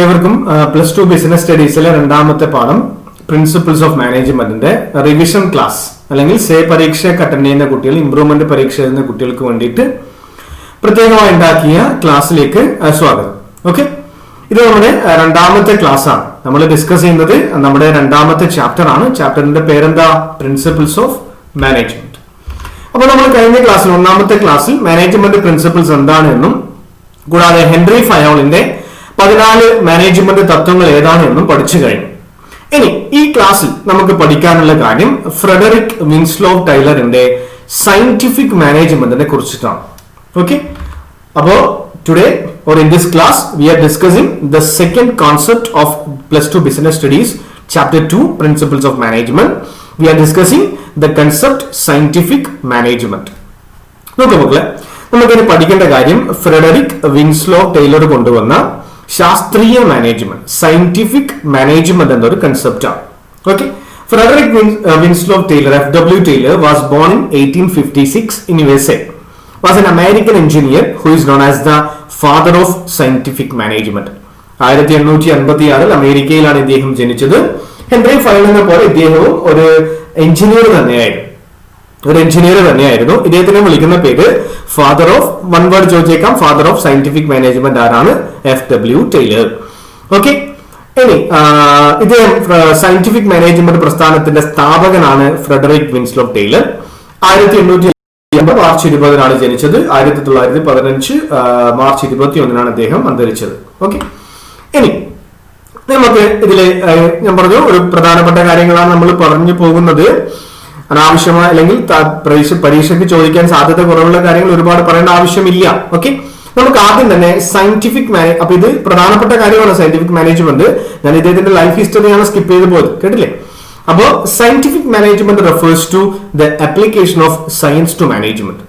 ഏവർക്കും plus two business സ്റ്റഡീസിലെ രണ്ടാമത്തെ പാഠം പ്രിൻസിപ്പിൾസ് ഓഫ് മാനേജ്മെന്റിന്റെ റിവിഷൻ ക്ലാസ് അല്ലെങ്കിൽ സേ പരീക്ഷയൊക്കെ അറ്റൻഡ് ചെയ്യുന്ന കുട്ടികൾ, ഇംപ്രൂവ്മെന്റ് പരീക്ഷ എഴുതുന്ന കുട്ടികൾക്ക് വേണ്ടിയിട്ട് പ്രത്യേകമായി ഉണ്ടാക്കിയ ക്ലാസ്സിലേക്ക് സ്വാഗതം. ഓക്കെ, ഇത് നമ്മുടെ രണ്ടാമത്തെ ക്ലാസ് ആണ്. നമ്മൾ ഡിസ്കസ് ചെയ്യുന്നത് നമ്മുടെ രണ്ടാമത്തെ ചാപ്റ്റർ ആണ്. ചാപ്റ്ററിന്റെ പേരെന്താ? Principles of management. അപ്പോൾ നമ്മൾ കഴിഞ്ഞ ക്ലാസ്സിൽ, ഒന്നാമത്തെ ക്ലാസ്സിൽ മാനേജ്മെന്റ് പ്രിൻസിപ്പിൾസ് എന്താണ് എന്നും കൂടാതെ ഹെൻറി ഫയോളിന്റെ 14 മാനേജ്മെന്റ് തത്വങ്ങൾ ഏതാണ് എന്നും പഠിച്ചു കഴിഞ്ഞു. ഇനി ഈ ക്ലാസ്സിൽ നമുക്ക് പഠിക്കാനുള്ള കാര്യം ഫ്രെഡറിക് വിൻസ്ലോ ടൈലറിന്റെ സയന്റിഫിക് മാനേജ്മെന്റിനെ കുറിച്ചിട്ടാണ്. ഓക്കെ, അപ്പോ today or in this class we are discussing the second concept of plus 2 business studies chapter 2 principles of management. We are discussing the concept scientific management. നോക്കൂ മക്കളെ, നമുക്കിനി പഠിക്കേണ്ട കാര്യം ഫ്രെഡറിക് വിൻസ്ലോ ടൈലർ കൊണ്ടുവന്ന ശാസ്ത്രീയ മാനേജ്മെന്റ്, സയന്റിഫിക് മാനേജ്മെന്റ് എന്നൊരു concept ആണ്. Okay, Frederick Winslow Taylor FW Taylor was born in 1856 in USA. Was an American engineer who is known as the father of scientific management. 1856 അമേരിക്കയിലാണ് ഇദ്ദേഹം ജനിച്ചത്. Henry ഫയോളിനെ പോലെ ഇദ്ദേഹവും ഒരു എഞ്ചിനീയർ തന്നെയായിരുന്നു. ഇദ്ദേഹത്തിനെ വിളിക്കുന്ന പേര് ഫാദർ ഓഫ്, വൺ വേർഡ് ചോദിച്ചേക്കാം, ഫാദർ ഓഫ് സയന്റിഫിക് മാനേജ്മെന്റ് ആരാണ്? FW Taylor. ഓക്കെ, ഇനി ഇദ്ദേഹം സയന്റിഫിക് മാനേജ്മെന്റ് പ്രസ്ഥാനത്തിന്റെ സ്ഥാപകനാണ് ഫ്രെഡറിക് വിൻസ്ലോ ടൈലർ. 1880 മാർച്ച് 20 ജനിച്ചത്. 1915 മാർച്ച് 21 അദ്ദേഹം അന്തരിച്ചത്. ഓക്കെ, ഇനി നമുക്ക് ഇതില് ഞാൻ പറഞ്ഞു, ഒരു പ്രധാനപ്പെട്ട കാര്യങ്ങളാണ് നമ്മൾ പറഞ്ഞു പോകുന്നത്. അനാവശ്യമായ അല്ലെങ്കിൽ പരീക്ഷയ്ക്ക് ചോദിക്കാൻ സാധ്യത കുറവുള്ള കാര്യങ്ങൾ ഒരുപാട് പറയേണ്ട ആവശ്യമില്ല. ഓക്കെ, നമുക്ക് ആദ്യം തന്നെ സയന്റിഫിക് അപ്പൊ ഇത് പ്രധാനപ്പെട്ട കാര്യമാണ് സയന്റിഫിക് മാനേജ്മെന്റ്. ഞാൻ ഇദ്ദേഹത്തിന്റെ ലൈഫ് ഹിസ്റ്ററിയാണ് സ്കിപ്പ് ചെയ്ത് പോയത്, കേട്ടില്ലേ? അപ്പോ scientific management refers to the application of science to management.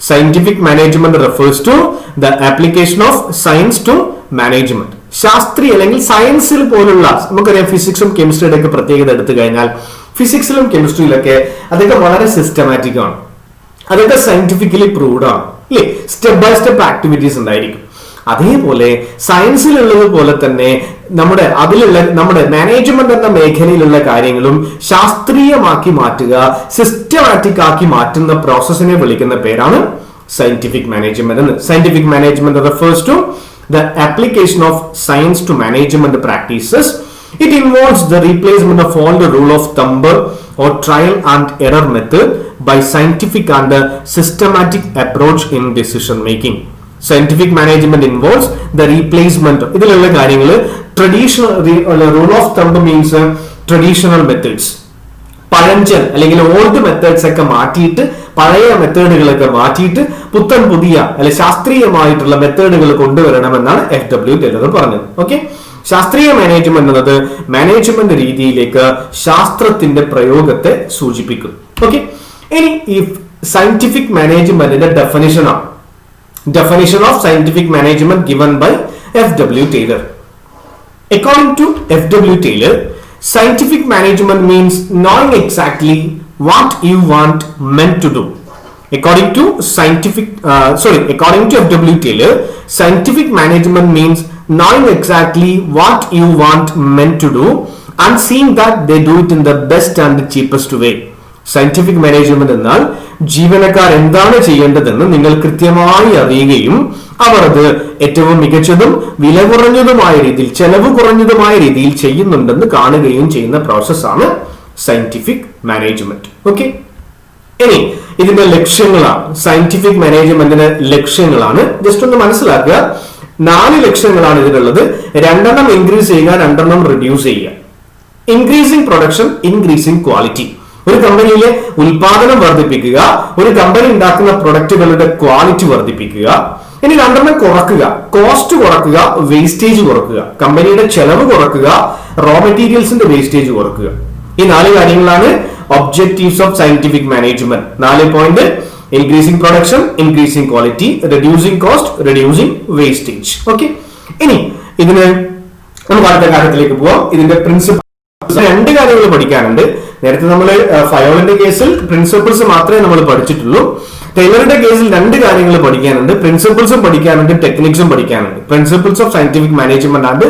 Scientific management refers to the application of science to management. ശാസ്ത്രീയ അല്ലെങ്കിൽ സയൻസിൽ പോലുള്ള, നമുക്കറിയാം ഫിസിക്സും കെമിസ്ട്രിയുടെ ഒക്കെ പ്രത്യേകത എടുത്തു കഴിഞ്ഞാൽ ഫിസിക്സിലും കെമിസ്ട്രിയിലൊക്കെ അതൊക്കെ വളരെ സിസ്റ്റമാറ്റിക് ആണ്, അതൊക്കെ സയന്റിഫിക്കലി പ്രൂവ്ഡ് ആണ്, അല്ലേ? സ്റ്റെപ്പ് ബൈ സ്റ്റെപ്പ് ആക്ടിവിറ്റീസ് ഉണ്ടായിരിക്കും. അതേപോലെ സയൻസിലുള്ളത് പോലെ തന്നെ നമ്മുടെ മാനേജ്മെന്റ് എന്ന മേഖലയിലുള്ള കാര്യങ്ങളും ശാസ്ത്രീയമാക്കി മാറ്റുക, സിസ്റ്റമാറ്റിക് ആക്കി മാറ്റുന്ന പ്രോസസ്സിനെ വിളിക്കുന്ന പേരാണ് സയന്റിഫിക് മാനേജ്മെന്റ് എന്ന്. Scientific management refers to the application of science to management practices. It involves the replacement of all the rule of thumb or trial and error method by scientific and systematic approach in decision making. Scientific management involves the replacement. ഇതിലുള്ള കാര്യങ്ങൾ traditional rule of thumb means traditional methods, പഴഞ്ചൻ അല്ലെങ്കിൽ old methods ഒക്കെ മാറ്റിയിട്ട്, പഴയ മെത്തേഡുകളൊക്കെ മാറ്റിയിട്ട് പുത്തൻ പുതിയ അല്ലെ ശാസ്ത്രീയമായിട്ടുള്ള മെത്തേഡുകൾ കൊണ്ടുവരണമെന്നാണ് FW Taylor പറഞ്ഞത്. ഓക്കെ, ശാസ്ത്രീയ മാനേജ്മെന്റ് എന്നത് മാനേജ്മെന്റ് രീതിയിലേക്ക് ശാസ്ത്രത്തിന്റെ പ്രയോഗത്തെ സൂചിപ്പിക്കും. ഓക്കെ, ഇനി ഈ സയന്റിഫിക് മാനേജ്മെന്റിന്റെ definition of scientific management given by FW Taylor. According to FW Taylor, scientific management means knowing exactly what you want meant to do. According to FW Taylor, scientific management means knowing exactly what you want meant to do and seeing that they do it in the best and the cheapest way. Scientific management എന്നാൽ ജീവനക്കാർ എന്താണ് ചെയ്യേണ്ടതെന്ന് നിങ്ങൾ കൃത്യമായി അറിയുകയും അവർ അത് ഏറ്റവും മികച്ചതും വില കുറഞ്ഞതുമായ രീതിയിൽ, ചെലവ് കുറഞ്ഞതുമായ രീതിയിൽ ചെയ്യുന്നുണ്ടെന്ന് കാണുകയും ചെയ്യുന്ന പ്രോസസ്സാണ് സയന്റിഫിക് മാനേജ്മെന്റ്. ഓക്കെ, ഇനി ഇതിന്റെ ലക്ഷ്യങ്ങളാണ്. സയന്റിഫിക് മാനേജ്മെന്റിന്റെ ലക്ഷ്യങ്ങളാണ്, ജസ്റ്റ് ഒന്ന് മനസ്സിലാക്കുക. 4 ലക്ഷ്യങ്ങളാണ് ഇതിനുള്ളത്. 2 ഇൻക്രീസ് ചെയ്യുക, 2 റിഡ്യൂസ് ചെയ്യുക. Increasing production, increasing quality. ഒരു കമ്പനിയിലെ ഉൽപാദനം വർദ്ധിപ്പിക്കുക, ഒരു കമ്പനി ഉണ്ടാക്കുന്ന പ്രൊഡക്റ്റുകളുടെ ക്വാളിറ്റി വർദ്ധിപ്പിക്കുക. ഇനി 2 കുറക്കുക, കോസ്റ്റ് കുറക്കുക, വേസ്റ്റേജ് കുറക്കുക, കമ്പനിയുടെ ചെലവ് കുറക്കുക, റോ മെറ്റീരിയൽസിന്റെ വേസ്റ്റേജ് കുറക്കുക. ഈ 4 കാര്യങ്ങളാണ് objectives of scientific management. 4 point: increasing production, increasing quality, reducing cost, reducing wastage. Okay, ഇനി ഇതിന് നമുക്ക് അടുത്ത കാര്യത്തിലേക്ക് പോവാം. ഇതിന്റെ പ്രിൻസിപ്പിൾ 2 കാര്യങ്ങൾ പഠിക്കാനുണ്ട്. നേരത്തെ നമ്മൾ ഫയോളിന്റെ കേസിൽ പ്രിൻസിപ്പിൾസ് മാത്രമേ നമ്മൾ പഠിച്ചിട്ടുള്ളൂ. ടൈലറുടെ കേസിൽ 2 കാര്യങ്ങൾ പഠിക്കാനുണ്ട്. പ്രിൻസിപ്പിൾസും പഠിക്കാനുണ്ട്, ടെക്നിക്സും പഠിക്കാനുണ്ട്. Principles of scientific management and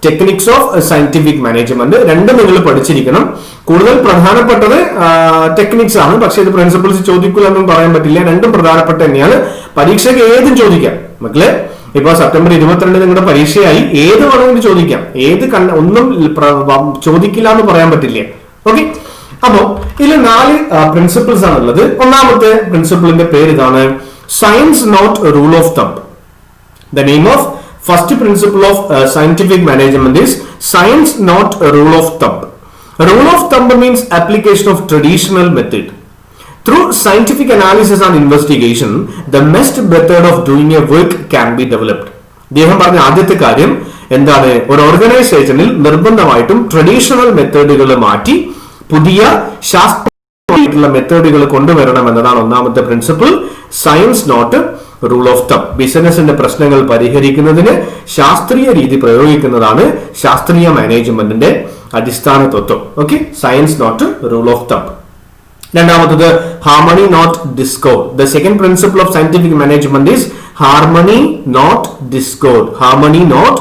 techniques of scientific management. രണ്ടും നിങ്ങൾ പഠിച്ചിരിക്കണം. കൂടുതൽ പ്രധാനപ്പെട്ടത് ടെക്നിക്സ് ആണ്, പക്ഷേ ഇത് പ്രിൻസിപ്പിൾസ് ചോദിക്കില്ല എന്നും പറയാൻ പറ്റില്ല. രണ്ടും പ്രധാനപ്പെട്ട തന്നെയാണ്. പരീക്ഷയ്ക്ക് ഏതും ചോദിക്കാം മക്കളെ. ഇപ്പൊ സെപ്റ്റംബർ 22 നിങ്ങളുടെ പരീക്ഷയായി, ഏത് വേണമെങ്കിലും ചോദിക്കാം. ഒന്നും ചോദിക്കില്ല എന്ന് പറയാൻ പറ്റില്ല. ഓക്കെ, അപ്പോ ഇതിൽ 4 പ്രിൻസിപ്പിൾസ് ആണുള്ളത്. ഒന്നാമത്തെ പ്രിൻസിപ്പിളിന്റെ പേര് ഇതാണ്, science not rule of thumb. The name of first principle of scientific management is science not a rule of thumb. Rule of thumb means application of traditional method. Through scientific analysis and investigation, the best method of doing a work can be developed. അദ്ദേഹം പറഞ്ഞ ആദ്യത്തെ കാര്യം എന്താണ്? ഒരു ഓർഗനൈസേഷനിൽ നിർബന്ധമായിട്ടും traditional മെത്തേഡുകൾ മാറ്റി പുതിയ ശാസ്ത്രീയ മെത്തേഡുകൾ കൊണ്ടുവരണം എന്നതാണ് ഒന്നാമത്തെ principle. Science not rule of thumb. ബിസിനസിന്റെ പ്രശ്നങ്ങൾ പരിഹരിക്കുന്നതിന് ശാസ്ത്രീയ രീതി പ്രയോഗിക്കുന്നതാണ് ശാസ്ത്രീയ മാനേജ്മെന്റിന്റെ അടിസ്ഥാന തത്വം. Okay, science not rule of thumb. രണ്ടാമത്തത് harmony not discord. The second principle of scientific management is harmony not discord. Harmony not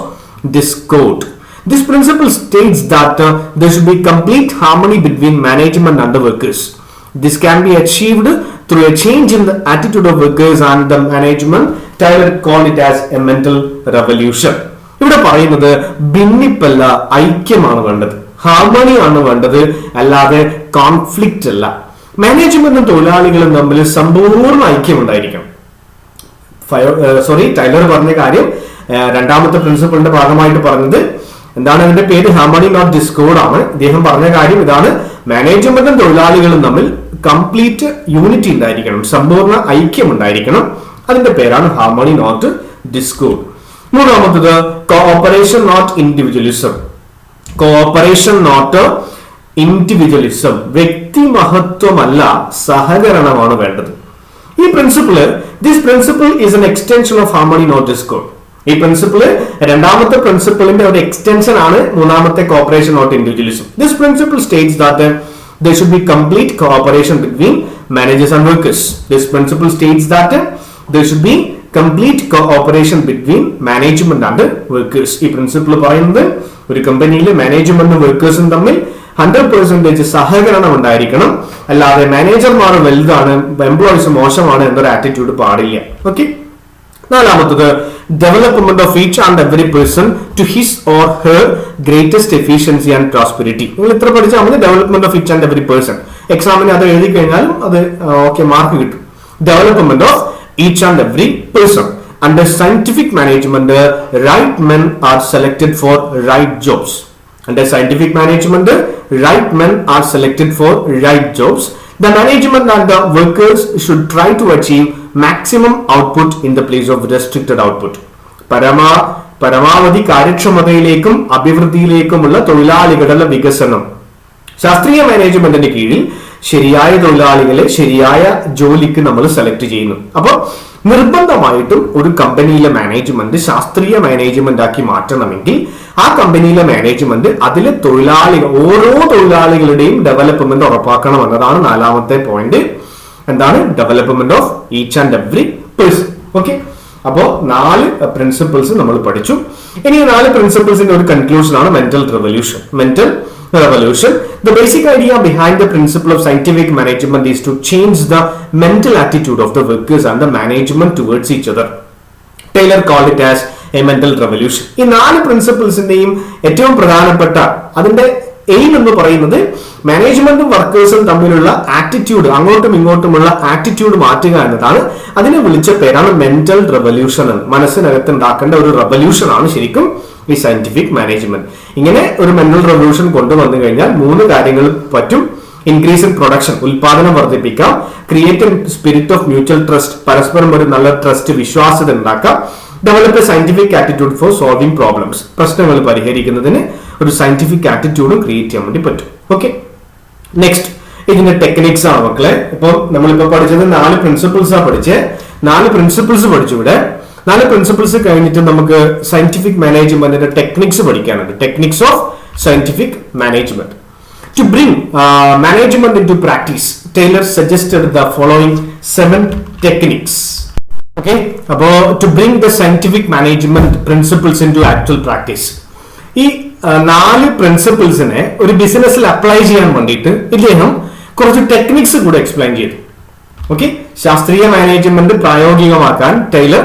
discord. This principle states that there should be complete harmony between management and the workers. This can be achieved through a change in the attitude of workers and the management. Taylor called it as a mental revolution. ഇവിടെ പറയുന്നത് ഭിന്നിപ്പല്ല, ഐക്യമാണ് വേണ്ടത്, harmony ആണ് വേണ്ടത്, അല്ലാതെ conflict അല്ല. മാനേജ്മെന്റും തൊഴിലാളികളും തമ്മിൽ സമ്പൂർണ്ണ ഐക്യം ഉണ്ടായിരിക്കണം. ടൈലർ പറഞ്ഞ കാര്യം രണ്ടാമത്തെ പ്രിൻസിപ്പിളിന്റെ ഭാഗമായിട്ട് പറഞ്ഞത് എന്താണ്? അതിന്റെ പേര് ഹാർമണി നോട്ട് ഡിസ്കോർഡ് ആണ്. ഇദ്ദേഹം പറഞ്ഞ കാര്യം ഇതാണ്, മാനേജ്മെന്റും തൊഴിലാളികളും തമ്മിൽ കംപ്ലീറ്റ് യൂണിറ്റി ഉണ്ടായിരിക്കണം, സമ്പൂർണ്ണ ഐക്യം ഉണ്ടായിരിക്കണം. അതിന്റെ പേരാണ് ഹാർമണി നോട്ട് ഡിസ്കോർഡ്. മൂന്നാമത്തത് cooperation not individualism. Cooperation not individualism. വ്യക്തി മഹത്വമല്ല, സഹകരണമാണ് വേണ്ടത്. ഈ this principle is an extension of harmony not discord. ഈ പ്രിൻസിപ്പിള് രണ്ടാമത്തെ പ്രിൻസിപ്പിളിന്റെ ഒരു എക്സ്റ്റൻഷൻ ആണ് മൂന്നാമത്തെ cooperation not individualism. This principle states that there should be complete cooperation between managers and workers. This principle states that there should be complete cooperation between management and workers. ഈ principle പറയുന്നത് ഒരു കമ്പനിയിലെ മാനേജ്മെന്റും വർക്കേഴ്സും തമ്മിൽ 100% സഹകരണം ഉണ്ടായിരിക്കണം, അല്ലാതെ മാനേജർമാർ വലുതാണ് എംപ്ലോയീസ് മോശമാണ് എന്നൊരു ആറ്റിറ്റ്യൂഡ് പാടില്ല. ഓക്കെ, നാലാമത്തത് development of each and every person to his or her greatest efficiency and prosperity. നിങ്ങൾ ഇത്ര പഠിച്ചാൽ മതി. Development of each and every person. എക്സാമിന് അത് എഴുതി കഴിഞ്ഞാലും അത് ഓക്കെ മാർക്ക് കിട്ടും. Development of each and every person. Under scientific management right men are selected for right jobs. Under scientific management, right men are selected for right jobs. The management and the workers should try to achieve maximum output in the place of restricted output. പരമാവധി കാര്യക്ഷമതയിലേക്കും അഭിവൃദ്ധിയിലേക്കുമുള്ള തൊഴിലാളികളുടെ വികസനം. ശാസ്ത്രീയ മാനേജ്മെന്റിന്റെ കീഴിൽ ശരിയായ തൊഴിലാളികളെ ശരിയായ ജോലിക്ക് നമ്മൾ സെലക്ട് ചെയ്യുന്നു. അപ്പോൾ നിർബന്ധമായിട്ടും ഒരു കമ്പനിയിലെ മാനേജ്മെന്റ് ശാസ്ത്രീയ മാനേജ്മെന്റ് ആക്കി മാറ്റണമെങ്കിൽ ആ കമ്പനിയിലെ മാനേജ്മെന്റ് അതിലെ ഓരോ തൊഴിലാളികളുടെയും ഡെവലപ്മെന്റ് ഉറപ്പാക്കണം എന്നതാണ് നാലാമത്തെ പോയിന്റ്. എന്താണ്? Development of each and every person. Okay, അപ്പോ 4 പ്രിൻസിപ്പിൾസ് നമ്മൾ പഠിച്ചു. ഇനി 4 പ്രിൻസിപ്പിൾസിന്റെ ഒരു കൺക്ലൂഷൻ ആണ് mental revolution. The basic idea behind the principle of scientific management is to change the mental attitude of the workers and the management towards each other. Taylor called it as a mental revolution. ഈ 4 പ്രിൻസിപ്പിൾസിന്റെയും ഏറ്റവും പ്രധാനപ്പെട്ട അതിന്റെ aim എന്ന് പറയുന്നത് മാനേജ്മെന്റും വർക്കേഴ്സും തമ്മിലുള്ള attitude, അങ്ങോട്ടും ഇങ്ങോട്ടുമുള്ള attitude മാറ്റുക എന്നതാണ്. അതിനെ വിളിച്ച പേരാണ് മെന്റൽ റെവല്യൂഷൻ. മനസ്സിനകത്ത് ഉണ്ടാക്കേണ്ട ഒരു റെവല്യൂഷൻ ആണ് ശരിക്കും ഈ സയന്റിഫിക് മാനേജ്മെന്റ്. ഇങ്ങനെ ഒരു മെന്റൽ റെവല്യൂഷൻ കൊണ്ടുവന്നു കഴിഞ്ഞാൽ 3 കാര്യങ്ങൾ പറ്റും. ഇൻക്രീസ് ഇൻ പ്രൊഡക്ഷൻ, ഉൽപാദനം വർദ്ധിപ്പിക്കാം. Create spirit of mutual trust, പരസ്പരം ഒരു നല്ല ട്രസ്റ്റ്, വിശ്വാസ്യത ഉണ്ടാക്കാം. Develop a scientific attitude for solving problems, പ്രശ്നങ്ങൾ പരിഹരിക്കുന്നതിന് ഒരു സയന്റിഫിക് ആറ്റിറ്റ്യൂഡും ക്രിയേറ്റ് ചെയ്യാൻ വേണ്ടി പറ്റും. ഓക്കെ, നെക്സ്റ്റ് ഇതിന്റെ ടെക്നിക്സ് ആണ് മക്കളെ. ഇപ്പൊ നമ്മളിപ്പോ പഠിച്ചത് 4 പ്രിൻസിപ്പിൾസ് ആ പഠിച്ചത്. 4 പ്രിൻസിപ്പിൾസ് പഠിച്ചു. ഇവിടെ 4 പ്രിൻസിപ്പിൾസ് കഴിഞ്ഞിട്ട് നമുക്ക് സയന്റിഫിക് മാനേജ്മെന്റിന്റെ ടെക്നിക്സ് പഠിക്കാനുണ്ട്. Techniques of scientific management. To bring management into practice, Taylor suggested the following 7 techniques. Okay, about to bring the scientific management principles into actual practice. ഈ 4 പ്രിൻസിപ്പിൾസിനെ ഒരു ബിസിനസ്സിൽ അപ്ലൈ ചെയ്യാൻ വേണ്ടിയിട്ട് ഇദ്ദേഹം കുറച്ച് ടെക്നിക്സ് കൂടെ എക്സ്പ്ലെയിൻ ചെയ്തു. ഓക്കെ, ശാസ്ത്രീയ മാനേജ്മെന്റ് പ്രായോഗികമാക്കാൻ ടൈലർ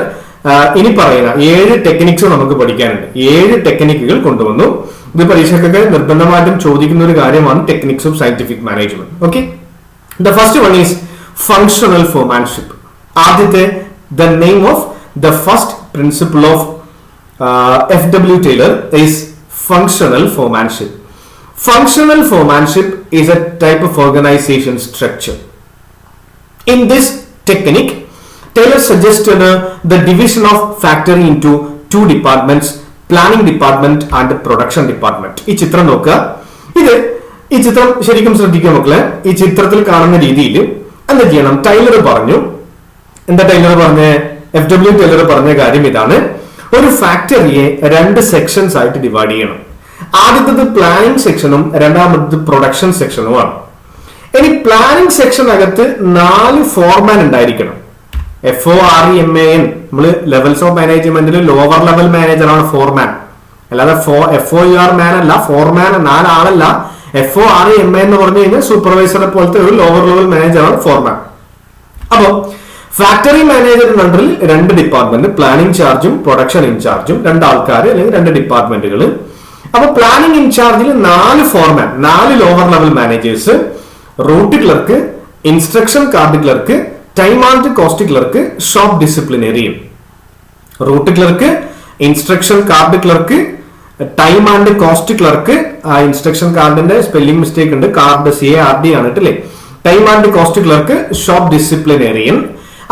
ഇനി പറയുന്ന 7 ടെക്നിക്സ് നമുക്ക് പഠിക്കാനുണ്ട്. 7 ടെക്നിക്കുകൾ കൊണ്ടുവന്നു. ഇത് പരീക്ഷയ്ക്കൊക്കെ നിർബന്ധമായിട്ടും ചോദിക്കുന്ന ഒരു കാര്യമാണ് techniques of scientific management. Okay, the first one is functional foremanship. ആദ്യത്തെ the name of the first principle of FW Taylor is functional foremanship. Functional foremanship is a type of organization structure. In this technique, Taylor suggested the division of factory into 2 departments, planning department and production department. ഈ ചിത്രം നോക്കുക. ഈ ചിത്രം ശരിക്കും ശ്രദ്ധിക്കുക മക്കളെ. ഈ ചിത്രത്തിൽ കാണുന്ന രീതിയിൽ എന്താ ചെയ്യണം? ടൈലർ പറഞ്ഞു. എന്താ ടൈലർ പറഞ്ഞ? FW Taylor പറഞ്ഞ കാര്യം ഇതാണ്. ഒരു ഫാക്ടറിയെ 2 സെക്ഷൻസ് ആയിട്ട് ഡിവൈഡ് ചെയ്യണം. ആദ്യത്തത് പ്ലാനിംഗ് സെക്ഷനും രണ്ടാമത്തത് പ്രൊഡക്ഷൻ സെക്ഷനുമാണ്. ഇനി പ്ലാനിംഗ് സെക്ഷനകത്ത് 4 ഫോർമാൻ ഉണ്ടായിരിക്കണം. FORMAN. നമ്മൾ ലെവൽസ് ഓഫ് മാനേജ്മെന്റിൽ ലോവർ ലെവൽ മാനേജറാണ് ഫോർമാൻ. അല്ലാതെ FOUR അല്ല, ഫോർമാൻ 4 ആളല്ല. FORMAN എന്ന് പറഞ്ഞു കഴിഞ്ഞാൽ സൂപ്പർവൈസറെ പോലത്തെ ഒരു ലോവർ ലെവൽ മാനേജറാണ് ഫോർമാൻ. അപ്പോ ഫാക്ടറി മാനേജറിന്റെ അണ്ടറിൽ 2 ഡിപ്പാർട്ട്മെന്റ്, പ്ലാനിംഗ് ചാർജും പ്രൊഡക്ഷൻ ഇൻചാർജും 2 ആൾക്കാർ അല്ലെങ്കിൽ 2 ഡിപ്പാർട്ട്മെന്റുകൾ. അപ്പൊ പ്ലാനിംഗ് ഇൻചാർജിൽ 4 foreman, 4 lower level managers, route clerk, instruction card clerk, time and cost clerk, shop ഡിസിപ്ലിനറിയും. Route clerk, instruction card clerk, time and cost clerk. ആ ഇൻസ്ട്രക്ഷൻ കാർഡിന്റെ സ്പെല്ലിംഗ് മിസ്റ്റേക്ക് ഉണ്ട്, കാർഡ് CARD ആണ് കേട്ടില്ലേ. Time and cost clerk, shop disciplinarian.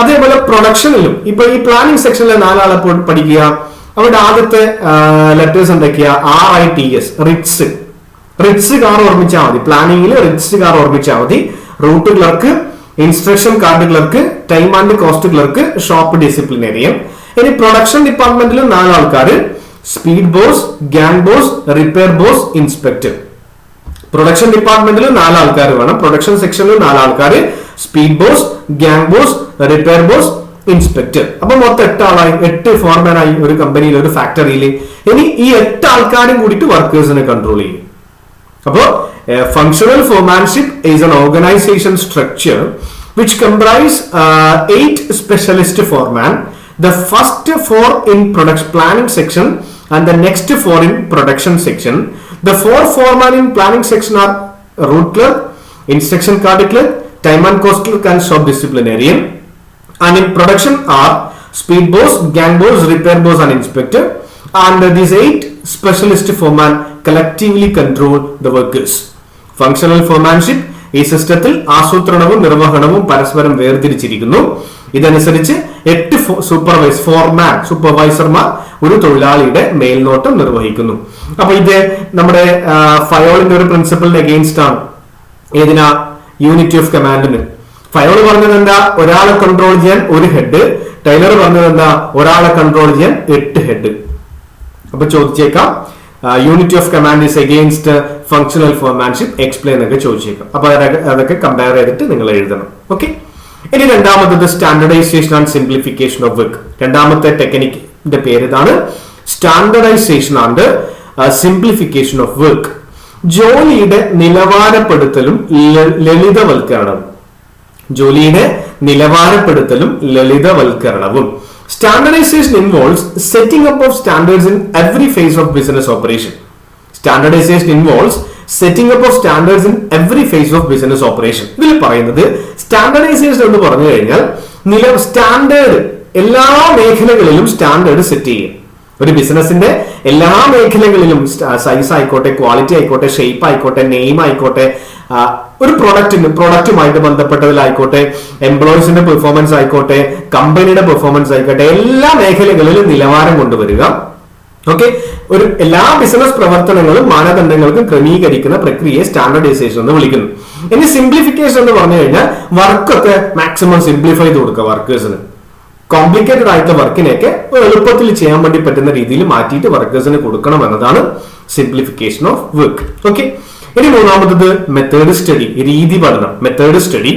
അതേപോലെ പ്രൊഡക്ഷനിലും ഇപ്പൊ ഈ പ്ലാനിംഗ് സെക്ഷനിലെ 4 ആളെ പഠിക്കുക. അവിടെ ആദ്യത്തെ ലെറ്റേഴ്സ് എന്തൊക്കെയാ? RITS, റിറ്റ്സ് കാർ ഓർമ്മിച്ചാൽ മതി. പ്ലാനിങ്ങിൽ റിറ്റ്സ് കാർ ഓർമ്മിച്ചാൽ മതി. Route clerk, instruction card clerk, time and cost clerk, shop disciplinarian. ഇനി പ്രൊഡക്ഷൻ ഡിപ്പാർട്ട്മെന്റിൽ 4 ആൾക്കാർ: speed boss, gang boss, repair boss, inspector. Production ഡിപ്പാർട്ട്മെന്റിൽ 4 ആൾക്കാർ വേണം. പ്രൊഡക്ഷൻ സെക്ഷനിൽ 4 ആൾക്കാർ: speed boss, gang boss, repair boss, inspector. അപ്പൊ മൊത്തം 8 ആളായി, 8 ഫോർമാനായി ഒരു കമ്പനിയിൽ, ഒരു ഫാക്ടറിയിൽ. ഇനി ഈ 8 ആൾക്കാരും കൂടിയിട്ട് വർക്കേഴ്സിനെ കൺട്രോൾ ചെയ്യും. അപ്പോ functional foremanship is an organization structure which comprise 8 specialist foreman. The first 4 in production planning section and the next 4 in production section. The 4 foreman in planning section are root clerk, instruction card clerk, time and cost clerk and shop disciplinarian. And in production are speed boss, gang boss, repair boss and inspector. And these 8 specialist foreman collectively control the workers. Functional foremanship ഈ സിസ്റ്റത്തിൽ ആസൂത്രണവും നിർവഹണവും പരസ്പരം വേർതിരിച്ചിരിക്കുന്നു. ഇതനുസരിച്ച് 8 സൂപ്പർവൈസർമാർ ഒരു തൊഴിലാളിയുടെ മേൽനോട്ടം നിർവഹിക്കുന്നു. അപ്പൊ ഇത് നമ്മുടെ ഫയോളിന്റെ ഒരു പ്രിൻസിപ്പലിന് അഗെയിൻസ്റ്റ് ആണ്. ഏതിനാ? യൂണിറ്റി ഓഫ് കമാൻഡിന്. ഫയോൾ പറഞ്ഞത് എന്താ? ഒരാളെ കൺട്രോൾ ചെയ്യാൻ 1 ഹെഡ്. ടൈലർ പറഞ്ഞത് എന്താ? ഒരാളെ കൺട്രോൾ ചെയ്യാൻ 8 ഹെഡ്. അപ്പൊ ചോദിച്ചേക്കാം, unity of command is against functional foremanship, explain ഒക്കെ ചോദിച്ചേക്കാം. അപ്പൊ അതൊക്കെ കമ്പയർ ചെയ്തിട്ട് നിങ്ങൾ എഴുതണം. ഓക്കെ, ഇനി രണ്ടാമത്തത് standardisation and simplification of work. രണ്ടാമത്തെ ടെക്നിക്കിന്റെ പേര് ഇതാണ്, standardisation and simplification of work. ജോലിയുടെ നിലവാരപ്പെടുത്തലും ലളിതവൽക്കരണവും. ജോലിയുടെ നിലവാരപ്പെടുത്തലും ലളിതവൽക്കരണവും. Standardization involves setting up of standards in every phase of business operation. Standardization involves setting up of standards in every phase of business operation. ഇതിൽ പറയുന്നത് സ്റ്റാൻഡർഡൈസേഷൻ എന്ന് പറഞ്ഞു കഴിഞ്ഞാൽ സ്റ്റാൻഡേർഡ് എല്ലാ മേഖലകളിലും സ്റ്റാൻഡേർഡ് സെറ്റ് ചെയ്യും. ഒരു ബിസിനസിന്റെ എല്ലാ മേഖലകളിലും സൈസ് ആയിക്കോട്ടെ, ക്വാളിറ്റി ആയിക്കോട്ടെ, ഷേപ്പ് ആയിക്കോട്ടെ, നെയിം ആയിക്കോട്ടെ, ഒരു പ്രൊഡക്റ്റുമായിട്ട് ബന്ധപ്പെട്ടതിലായിക്കോട്ടെ, എംപ്ലോയീസിന്റെ പെർഫോമൻസ് ആയിക്കോട്ടെ, കമ്പനിയുടെ പെർഫോമൻസ് ആയിക്കോട്ടെ, എല്ലാ മേഖലകളിലും നിലവാരം കൊണ്ടുവരിക. ഓക്കെ, ഒരു എല്ലാ ബിസിനസ് പ്രവർത്തനങ്ങളും മാനദണ്ഡങ്ങൾക്കും ക്രമീകരിക്കുന്ന പ്രക്രിയയെ സ്റ്റാൻഡർഡൈസേഷൻ എന്ന് വിളിക്കുന്നു. ഇനി സിംപ്ലിഫിക്കേഷൻ എന്ന് പറഞ്ഞു കഴിഞ്ഞാൽ വർക്കൊക്കെ മാക്സിമം സിംപ്ലിഫൈ ചെയ്ത് കൊടുക്കുക. വർക്കേഴ്സിന് കോംപ്ലിക്കേറ്റഡ് ആയിട്ടുള്ള വർക്കിനെയൊക്കെ എളുപ്പത്തിൽ ചെയ്യാൻ വേണ്ടി പറ്റുന്ന രീതിയിൽ മാറ്റിയിട്ട് വർക്കേഴ്സിന് കൊടുക്കണം എന്നതാണ് സിംപ്ലിഫിക്കേഷൻ ഓഫ് വർക്ക്. ഓക്കെ, ഇനി മൂന്നാമത്തത് മെത്തേഡ് സ്റ്റഡി, രീതി പഠനം. Method study.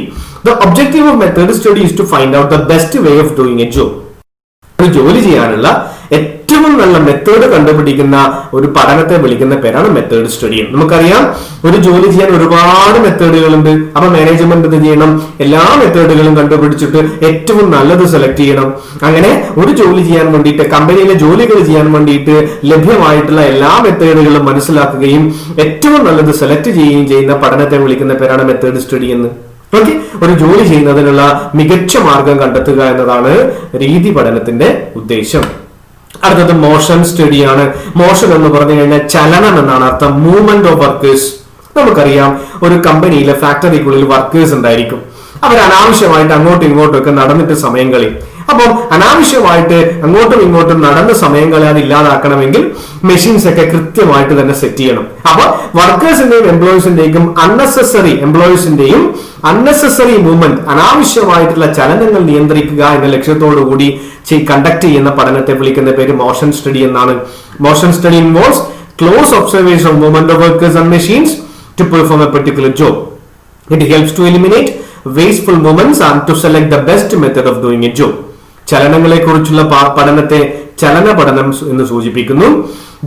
The objective of method study is to find out the best way of doing a job. ഒരു ജോലി ചെയ്യാനുള്ള ഏറ്റവും നല്ല മെത്തേഡ് കണ്ടുപിടിക്കുന്ന ഒരു പഠനത്തെ വിളിക്കുന്ന പേരാണ് മെത്തേഡ് സ്റ്റഡി. നമുക്കറിയാം ഒരു ജോലി ചെയ്യാൻ ഒരുപാട് മെത്തേഡുകളുണ്ട്. അപ്പൊ മാനേജ്മെന്റ് എന്ത് ചെയ്യണം? എല്ലാ മെത്തേഡുകളും കണ്ടുപിടിച്ചിട്ട് ഏറ്റവും നല്ലത് സെലക്ട് ചെയ്യണം. അങ്ങനെ ഒരു ജോലി ചെയ്യാൻ വേണ്ടിയിട്ട്, കമ്പനിയിലെ ജോലികൾ ചെയ്യാൻ വേണ്ടിയിട്ട് ലഭ്യമായിട്ടുള്ള എല്ലാ മെത്തേഡുകളും മനസ്സിലാക്കുകയും ഏറ്റവും നല്ലത് സെലക്ട് ചെയ്യുകയും ചെയ്യുന്ന പഠനത്തെ വിളിക്കുന്ന പേരാണ് മെത്തേഡ് സ്റ്റഡി എന്ന്. ഓക്കെ, ഒരു ജോലി ചെയ്യുന്നതിനുള്ള മികച്ച മാർഗം കണ്ടെത്തുക എന്നതാണ് രീതി പഠനത്തിന്റെ ഉദ്ദേശം. അടുത്തത് മോഷൻ സ്റ്റഡിയാണ്. മോഷൻ എന്ന് പറഞ്ഞു കഴിഞ്ഞാൽ ചലനം എന്നാണ് അർത്ഥം. Movement of workers. നമുക്കറിയാം ഒരു കമ്പനിയിലെ ഫാക്ടറിക്കുള്ളിൽ വർക്കേഴ്സ് ഉണ്ടായിരിക്കും. അവർ അനാവശ്യമായിട്ട് അങ്ങോട്ടും ഇങ്ങോട്ടും ഒക്കെ നടന്നിട്ട് സമയം കളയും. അപ്പം അനാവശ്യമായിട്ട് അങ്ങോട്ടും ഇങ്ങോട്ടും നടന്ന സമയം കളയാതെ ഇല്ലാതാക്കണമെങ്കിൽ മെഷീൻസ് ഒക്കെ കൃത്യമായിട്ട് തന്നെ സെറ്റ് ചെയ്യണം. അപ്പൊ വർക്കേഴ്സിന്റെയും എംപ്ലോയീസിന്റെയും അൺനെസസറി മൂവ്മെന്റ്, അനാവശ്യമായിട്ടുള്ള ചലനങ്ങൾ നിയന്ത്രിക്കുക എന്ന ലക്ഷ്യത്തോടു കൂടി കണ്ടക്ട് ചെയ്യുന്ന പഠനത്തെ വിളിക്കുന്ന പേര് മോഷൻ സ്റ്റഡി എന്നാണ്. Motion study involves close observation of movement of workers and machines to perform a particular job. It helps to eliminate wasteful moments and to select the best method of doing a job. ചലനങ്ങളെ കുറിച്ചുള്ള പഠനത്തെ ചലന പഠനം എന്ന് സൂചിപ്പിക്കുന്നു.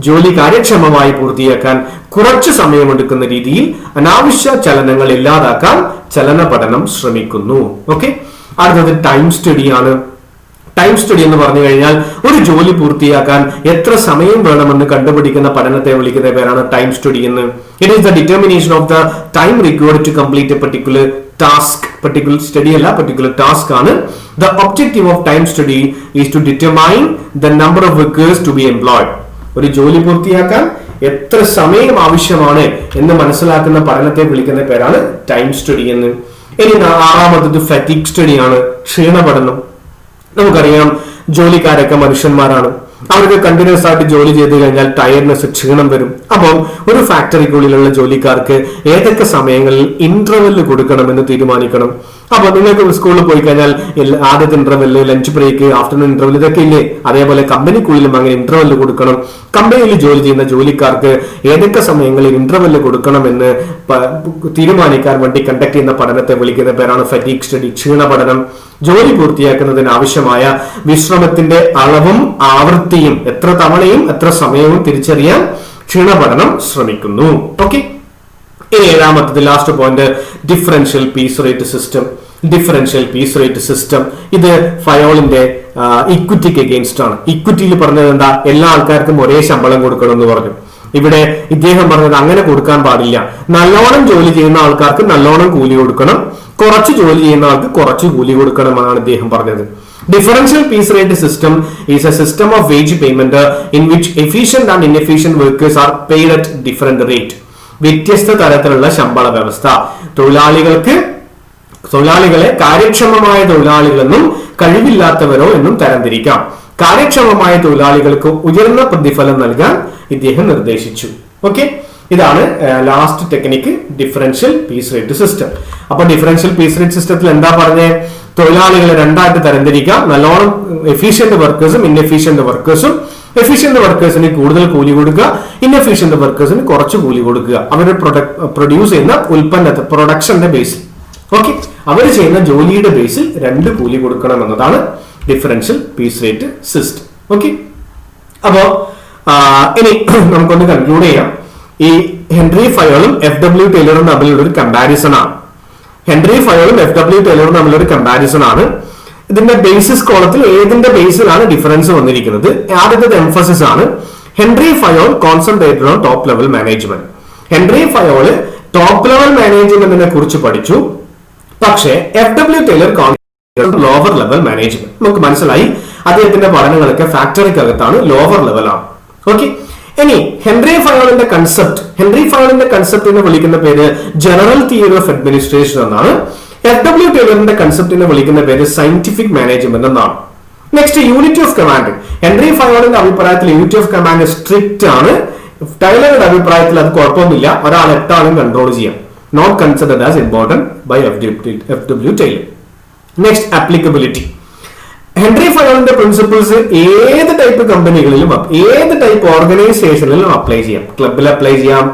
ജോലി കാര്യക്ഷമമായി പൂർത്തിയാക്കാൻ കുറച്ച് സമയമെടുക്കുന്ന രീതിയിൽ അനാവശ്യ ചലനങ്ങൾ ഇല്ലാതാക്കാൻ ചലന പഠനം ശ്രമിക്കുന്നു. ഓക്കെ, അടുത്തത് ടൈം സ്റ്റഡിയാണ്. ടൈം സ്റ്റഡി എന്ന് പറഞ്ഞു കഴിഞ്ഞാൽ ഒരു ജോലി പൂർത്തിയാക്കാൻ എത്ര സമയം വേണമെന്ന് കണ്ടുപിടിക്കുന്ന പഠനത്തെ വിളിക്കുന്ന പേരാണ് ടൈം സ്റ്റഡി എന്ന്. It is the determination of the time required to complete a particular task. Particular study അല്ല, പർട്ടിക്കുലർ ടാസ്ക് ആണ്. The objective of time study is to determine the number of workers to be employed. ഒരു ജോലി പൂർത്തിയാക്കാൻ എത്ര സമയം ആവശ്യമാണ് എന്ന് മനസ്സിലാക്കുന്ന പഠനത്തെ വിളിക്കുന്ന പേരാണ് ടൈം സ്റ്റഡി എന്ന്. ഇനി ആറാമത്തത് ഫാറ്റിഗ് സ്റ്റഡിയാണ്, ക്ഷീണ പഠനം. നമുക്കറിയാം ജോലിക്കാരൊക്കെ മനുഷ്യന്മാരാണ്. അവർക്ക് കണ്ടിന്യൂസ് ആയിട്ട് ജോലി ചെയ്ത് കഴിഞ്ഞാൽ ടയർനെസ്, ക്ഷീണം വരും. അപ്പം ഒരു ഫാക്ടറിക്കുള്ളിലുള്ള ജോലിക്കാർക്ക് ഏതൊക്കെ സമയങ്ങളിൽ ഇന്റർവെല് കൊടുക്കണമെന്ന് തീരുമാനിക്കണം. അപ്പൊ നിങ്ങൾക്ക് സ്കൂളിൽ പോയി കഴിഞ്ഞാൽ ആദ്യത്തെ interval, lunch break, afternoon interval ഇതൊക്കെ ഇല്ലേ? അതേപോലെ കമ്പനിക്കുള്ളിലും അങ്ങനെ ഇന്റർവെല് കൊടുക്കണം. കമ്പനിയിൽ ജോലി ചെയ്യുന്ന ജോലിക്കാർക്ക് ഏതൊക്കെ സമയങ്ങളിൽ ഇന്റർവെല് കൊടുക്കണമെന്ന് തീരുമാനിക്കാൻ വേണ്ടി കണ്ടക്ട് ചെയ്യുന്ന പഠനത്തെ വിളിക്കുന്ന പേരാണ് ഫാറ്റിഗ് സ്റ്റഡി, ക്ഷീണ പഠനം. ജോലി പൂർത്തിയാക്കുന്നതിന് ആവശ്യമായ വിശ്രമത്തിന്റെ അളവും ആവൃത്തിയും, എത്ര തവണയും എത്ര സമയവും തിരിച്ചറിയാൻ ക്ഷീണ പഠനം ശ്രമിക്കുന്നു. ഓക്കെ, ഏഴാമത്തത് last point differential piece rate system. Differential piece rate system ഇത് ഫയോളിന്റെ ഇക്വിറ്റിക്ക് അഗെയിൻസ്റ്റ് ആണ്. ഇക്വിറ്റിയിൽ പറഞ്ഞത് എന്താ? എല്ലാ ആൾക്കാർക്കും ഒരേ ശമ്പളം കൊടുക്കണം എന്ന് പറഞ്ഞു. ഇവിടെ ഇദ്ദേഹം പറഞ്ഞത് അങ്ങനെ കൊടുക്കാൻ പാടില്ല. നല്ലോണം ജോലി ചെയ്യുന്ന ആൾക്കാർക്ക് നല്ലോണം കൂലി കൊടുക്കണം, കുറച്ച് ജോലി ചെയ്യുന്ന ആൾക്ക് കുറച്ച് കൂലി കൊടുക്കണം എന്നാണ് ഇദ്ദേഹം പറഞ്ഞത്. Differential piece rate system is a system of wage payment in which efficient and inefficient workers are paid at different rate. വ്യത്യസ്ത തരത്തിലുള്ള ശമ്പള വ്യവസ്ഥ. തൊഴിലാളികളെ കാര്യക്ഷമമായ തൊഴിലാളികളെന്നും കഴിവില്ലാത്തവരോ എന്നും തരംതിരിക്കാം. കാര്യക്ഷമമായ തൊഴിലാളികൾക്ക് ഉയർന്ന പ്രതിഫലം നൽകാൻ ഇദ്ദേഹം നിർദ്ദേശിച്ചു. ഓക്കെ, ഇതാണ് last technique, differential piece rate system. അപ്പൊ ഡിഫറൻഷ്യൽ പീസ് റേറ്റ് സിസ്റ്റത്തിൽ എന്താ പറഞ്ഞേ? തൊഴിലാളികളെ രണ്ടായിട്ട് തരംതിരിക്കാം. നല്ലോണം എഫിഷ്യന്റ് വർക്കേഴ്സും ഇൻഎഫിഷ്യന്റ് വർക്കേഴ്സും. എഫിഷ്യന്റ് വർക്കേഴ്സിന് കൂടുതൽ കൂലി കൊടുക്കുക, ഇൻഎഫിഷ്യന്റ് വർക്കേഴ്സിന് കുറച്ച് കൂലി കൊടുക്കുക. അവർ പ്രൊഡ്യൂസ് ചെയ്യുന്ന ഉൽപ്പന്നത്തെ പ്രൊഡക്ഷന്റെ ബേസിൽ, ഓക്കെ, അവർ ചെയ്യുന്ന ജോലിയുടെ ബേസിൽ രണ്ട് കൂലി കൊടുക്കണം എന്നതാണ് differential piece rate system. Okay, അപ്പോ ഇനി നമുക്കൊന്ന് കൺക്ലൂഡ് ചെയ്യാം. ഈ ഹെൻറി ഫയോളും FW ടൈലറും തമ്മിലുള്ള ഒരു കമ്പാരിസൺ ആണ്. ഹെൻറി ഫയോളും FW ടൈലറും തമ്മിലുള്ള ഒരു കമ്പാരിസൺ ആണ്. ഇതിന്റെ ബേസിസ് കോളത്തിൽ ഏതിന്റെ ബേസിലാണ് ഡിഫറൻസ് വന്നിരിക്കുന്നത്? ആദ്യത്തെ എംഫസിസ് ആണ്. Henry Fayol concentrated on top level management. Henry Fayol top level മാനേജ്മെന്റിനെ കുറിച്ച് പഠിച്ചു. പക്ഷേ FW Taylor lower level management. നമുക്ക് മനസ്സിലായി അദ്ദേഹത്തിന്റെ പഠനങ്ങളൊക്കെ ഫാക്ടറിക്കകത്താണ്, ലോവർ ലെവലാണ്. ഓക്കെ, ഇനി ഹെൻറി ഫയോളിന്റെ കൺസെപ്റ്റ് എന്ന് വിളിക്കുന്ന പേര് ജനറൽ തിയറി ഓഫ് അഡ്മിനിസ്ട്രേഷൻ എന്നാണ്. FW ടൈലറിന്റെ കൺസെപ്റ്റിനെ വിളിക്കുന്ന പേര് സയന്റിഫിക് മാനേജ്മെന്റ് എന്നാണ്. Next unity of command. Henry ഫയോളിന്റെ അഭിപ്രായത്തിൽ യൂണിറ്റി ഓഫ് കമാൻഡ് സ്ട്രിക്റ്റ് ആണ്. ടൈലറുടെ അഭിപ്രായത്തിൽ അത് കുഴപ്പമൊന്നുമില്ല, ഒരാൾ 8 ആളും കൺട്രോൾ ചെയ്യാം. Not considered as important by FW Taylor. Next applicability. Henry ഫയോളിന്റെ പ്രിൻസിപ്പിൾസ് ഏത് ടൈപ്പ് കമ്പനികളിലും ഏത് ടൈപ്പ് ഓർഗനൈസേഷനിലും അപ്ലൈ ചെയ്യാം. ക്ലബിൽ അപ്ലൈ ചെയ്യാം,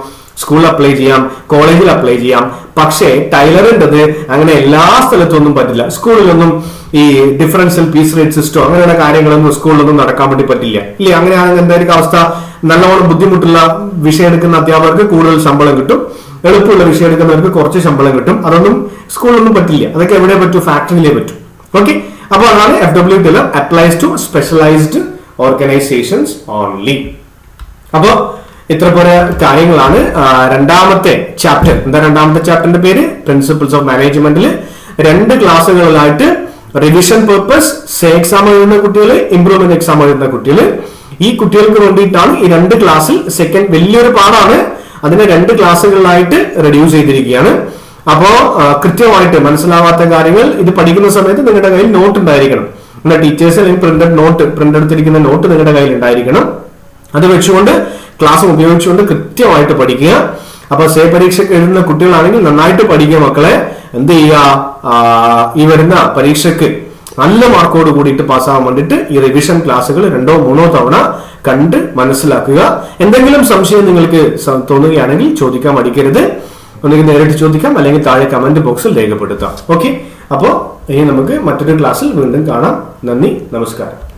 സ്കൂളിൽ അപ്ലൈ ചെയ്യാം, കോളേജിൽ അപ്ലൈ ചെയ്യാം. പക്ഷേ ടൈലറിൻ്റെത് അങ്ങനെ എല്ലാ സ്ഥലത്തൊന്നും പറ്റില്ല. സ്കൂളിലൊന്നും ഈ ഡിഫറൻഷ്യൽ പീസ് റേറ്റ് സിസ്റ്റം അങ്ങനെയുള്ള കാര്യങ്ങളൊന്നും സ്കൂളിലൊന്നും നടക്കാൻ വേണ്ടി പറ്റില്ല ഇല്ലേ. അങ്ങനെയാണെങ്കിൽ എന്തായിരിക്കും അവസ്ഥ? നല്ലവണ്ണം ബുദ്ധിമുട്ടുള്ള വിഷയം എടുക്കുന്ന അധ്യാപകർക്ക് കൂടുതൽ ശമ്പളം കിട്ടും, എളുപ്പമുള്ള വിഷയം എടുക്കുന്നവർക്ക് കുറച്ച് ശമ്പളം കിട്ടും. അതൊന്നും സ്കൂളിലൊന്നും പറ്റില്ല. അതൊക്കെ എവിടെ പറ്റൂ? ഫാക്ടറിയിലേ പറ്റൂ. ഓക്കെ, അപ്പോൾ അതാണ് FW Taylor applies to specialised organisations only. അപ്പോ ഇത്ര പോലെ കാര്യങ്ങളാണ് രണ്ടാമത്തെ ചാപ്റ്റർ. എന്താ രണ്ടാമത്തെ ചാപ്റ്ററിന്റെ പേര്? പ്രിൻസിപ്പിൾസ് ഓഫ് മാനേജ്മെന്റിൽ 2 ക്ലാസ്സുകളിലായിട്ട് റിവിഷൻ പർപ്പസ്, സേ എക്സാം എഴുതുന്ന കുട്ടികൾ, ഇംപ്രൂവ്മെന്റ് എക്സാം എഴുതുന്ന കുട്ടികൾ, ഈ കുട്ടികൾക്ക് വേണ്ടിയിട്ടാണ് ഈ 2 ക്ലാസ്സിൽ സെക്കൻഡ് വലിയൊരു പാടാണ്. അതിനെ 2 ക്ലാസ്സുകളിലായിട്ട് റെഡ്യൂസ് ചെയ്തിരിക്കുകയാണ്. അപ്പോ കൃത്യമായിട്ട് മനസ്സിലാവാത്ത കാര്യങ്ങൾ ഇത് പഠിക്കുന്ന സമയത്ത് നിങ്ങളുടെ കയ്യിൽ നോട്ട് ഉണ്ടായിരിക്കണം. നിങ്ങളുടെ ടീച്ചേഴ്സ് അല്ലെങ്കിൽ പ്രിന്റ് എടുത്തിരിക്കുന്ന നോട്ട് നിങ്ങളുടെ കയ്യിൽ ഉണ്ടായിരിക്കണം. അത് വെച്ചുകൊണ്ട് ക്ലാസ് ഉപയോഗിച്ചുകൊണ്ട് കൃത്യമായിട്ട് പഠിക്കുക. അപ്പൊ സേ പരീക്ഷയ്ക്ക് എഴുതുന്ന കുട്ടികളാണെങ്കിൽ നന്നായിട്ട് പഠിക്കുക മക്കളെ. എന്ത് ചെയ്യുക? ഈ വരുന്ന പരീക്ഷയ്ക്ക് നല്ല മാർക്കോട് കൂടിയിട്ട് പാസ്സാവാൻ വേണ്ടിയിട്ട് ഈ റിവിഷൻ ക്ലാസ്സുകൾ 2 or 3 തവണ കണ്ട് മനസ്സിലാക്കുക. എന്തെങ്കിലും സംശയം നിങ്ങൾക്ക് തോന്നുകയാണെങ്കിൽ ചോദിക്കാൻ മടിക്കരുത്. ഒന്നുകിൽ നേരിട്ട് ചോദിക്കാം, അല്ലെങ്കിൽ താഴെ കമന്റ് ബോക്സിൽ രേഖപ്പെടുത്താം. ഓക്കെ, അപ്പോൾ ഇനി നമുക്ക് മറ്റൊരു ക്ലാസ്സിൽ വീണ്ടും കാണാം. നന്ദി, നമസ്കാരം.